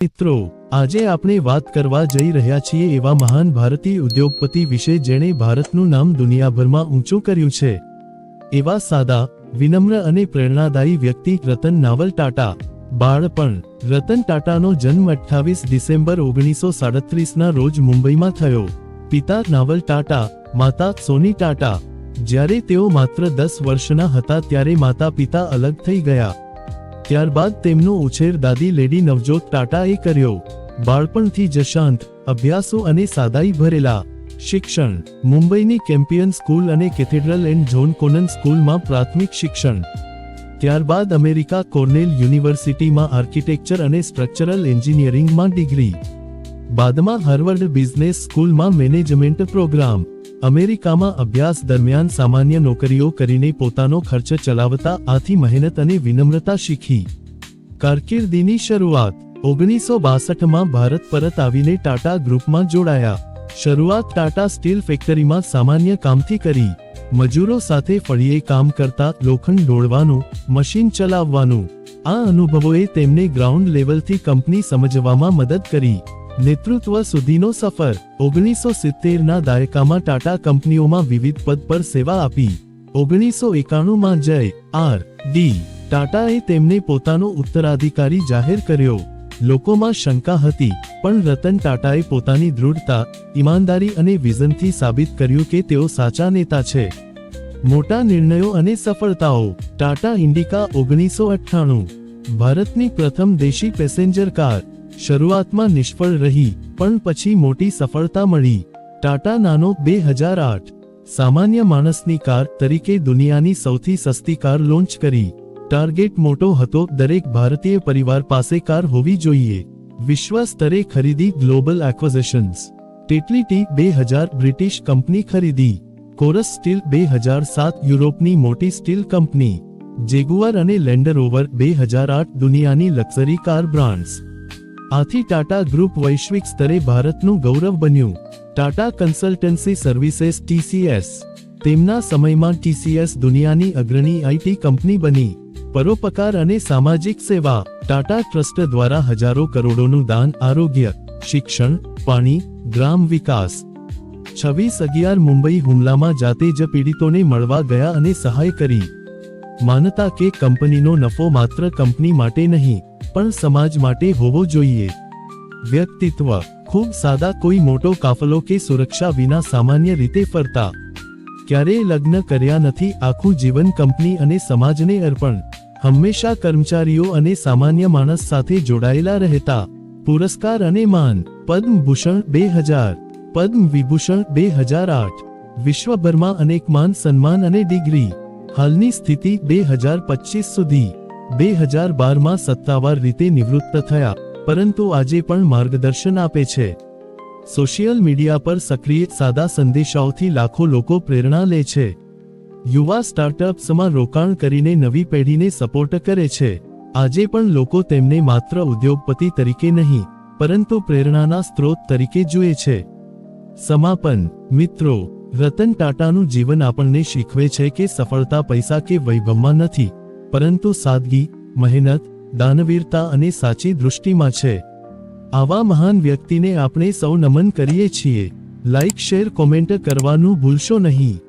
મિત્રો, આજે આપણે વાત કરવા જઈ રહ્યા છીએ એવા મહાન ભારતીય ઉદ્યોગપતિ વિશે જેણે ભારતનું નામ દુનિયાભરમાં ઊંચું કર્યું છે। એવા સાદા, વિનમ્ર અને પ્રેરણાદાયી વ્યક્તિ રતન નાવલ ટાટા। બાળપણ। રતન ટાટાનો જન્મ 28 ડિસેમ્બર 1937ના રોજ મુંબઈમાં થયો। પિતા નાવલ ટાટા, માતા સોની ટાટા। જ્યારે તેઓ માત્ર 10 વર્ષના હતા ત્યારે માતા પિતા અલગ થઈ ગયા। ત્યારબાદ તેમનો ઉછેર દાદી લેડી નવજોત ટાટાએ કર્યો। બાળપણથી જ શાંત, અભ્યાસુ અને સાદાઈ ભરેલા। શિક્ષણ। મુંબઈની કેમ્પિયન સ્કૂલ અને કેથેડ્રલ એન્ડ જ્હોન કોનન સ્કૂલમાં પ્રાથમિક શિક્ષણ। ત્યારબાદ અમેરિકા કોર્નેલ યુનિવર્સિટીમાં આર્કિટેક્ચર અને સ્ટ્રક્ચરલ એન્જિનિયરિંગમાં ડિગ્રી। બાદમાં હાર્વર્ડ બિઝનેસ સ્કૂલમાં મેનેજમેન્ટ પ્રોગ્રામ। અમેરિકામાં અભ્યાસ દરમિયાન સામાન્ય નોકરીઓ કરીને પોતાનો ખર્ચ ચલાવતા આથી મહેનત અને વિનમ્રતા શીખી। કારકિર્દીની શરૂઆત। 1962માં ભારત પરત આવીને ટાટા ગ્રુપમાં જોડાયા। શરૂઆત ટાટા સ્ટીલ ફેક્ટરીમાં સામાન્ય કામથી કરી। મજૂરો સાથે ફળીએ કામ કરતા, લોખંડ ઢોળવાનું, મશીન ચલાવવાનું। આ અનુભવોએ તેમને ગ્રાઉન્ડ લેવલથી કંપની સમજવામાં મદદ કરી। નેતૃત્વ સુધીનો સફર। 1970ના દાયકામાં ટાટા કંપનીઓમાં વિવિધ પદ પર સેવા આપી। 1991માં જય આર.ડી. ટાટાએ તેમને પોતાનો ઉત્તરાધિકારી જાહેર કર્યો। લોકોમાં શંકા હતી, પણ રતન ટાટાએ પોતાની દૃઢતા, ઈમાનદારી અને વિઝનથી સાબિત કર્યું કે તેઓ સાચા નેતા છે। મોટા નિર્ણયો અને સફળતાઓ। ટાટા ઇન્ડિકા 1998, ભારતની પ્રથમ દેશી પેસેન્જર કાર। શરૂઆતમાં નિષ્ફળ રહી, પણ પછી મોટી સફળતા મળી। ટાટા નાનો 2008, સામાન્ય માણસની કાર તરીકે દુનિયાની સૌથી સસ્તી કાર લોન્ચ કરી। ટાર્ગેટ મોટો હતો, દરેક ભારતીય પરિવાર પાસે કાર હોવી જોઈએ। વિશ્વ સ્તરે ખરીદી ગ્લોબલ એક્વિઝિશન્સ। ટેટલીટી 2000 બ્રિટિશ કંપની ખરીદી। કોરસ સ્ટીલ 2007 યુરોપની મોટી સ્ટીલ કંપની। જેગુઆર અને લેન્ડ રોવર 2008 દુનિયાની લક્ઝરી કાર બ્રાન્ડ્સ। આથી ટાટા ગ્રુપ વૈશ્વિક સ્તરે ભારતનું ગૌરવ બન્યું। Tata consultancy services TCS। તેમના સમયમાં TCS દુનિયાની અગ્રણી IT કંપની બની। પરોપકાર અને સામાજિક સેવા। ટાટા ટ્રસ્ટ દ્વારા હજારો કરોડોનું દાન આરોગ્ય, શિક્ષણ, પાણી, ગ્રામ વિકાસ। 26/11 મુંબઈ હુમલામાં જાતે જ પીડિતોને મળવા ગયા અને સહાય કરી। માનતા કે કંપનીનો નફો માત્ર કંપની માટે નહીં, પણ સમાજ માટે હોવો જોઈએ। વ્યક્તિત્વ। ખૂબ સાદા, કોઈ મોટો કાફલો કે સુરક્ષા વિના સામાન્ય રીતે ફરતા। ક્યારેય લગ્ન કર્યા નથી, આખું જીવન કંપની અને સમાજને અર્પણ। હંમેશા કર્મચારીઓ અને સામાન્ય માણસ સાથે જોડાયેલા રહેતા। પુરસ્કાર અને માન। પદ્મ ભૂષણ 2000, પદ્મ વિભૂષણ 2008, વિશ્વભરમાં અનેક માન સન્માન અને ડિગ્રી। હાલની સ્થિતિ 2025 સુધી। 2012માં સત્તાવાર રીતે નિવૃત્ત થયા, પરંતુ આજે પણ માર્ગદર્શન આપે છે। સોશિયલ મીડિયા પર સક્રિય, સાદા સંદેશાઓથી લાખો લોકો પ્રેરણા લે છે। યુવા સ્ટાર્ટઅપ્સમાં રોકાણ કરીને નવી પેઢીને સપોર્ટ કરે છે। આજે પણ લોકો તેમને માત્ર ઉદ્યોગપતિ તરીકે નહીં, પરંતુ પ્રેરણાના સ્ત્રોત તરીકે જુએ છે। સમાપન। મિત્રો, રતન ટાટાનું જીવન આપણને શીખવે છે કે સફળતા પૈસા કે વૈભવમાં નથી, પરંતુ સાદગી, મહેનત, દાનવીરતા અને સાચી દૃષ્ટિમાં છે। આવા મહાન વ્યક્તિને આપણે સૌ નમન કરીએ છીએ। લાઇક, શેર, કોમેન્ટ કરવાનું ભૂલશો નહીં।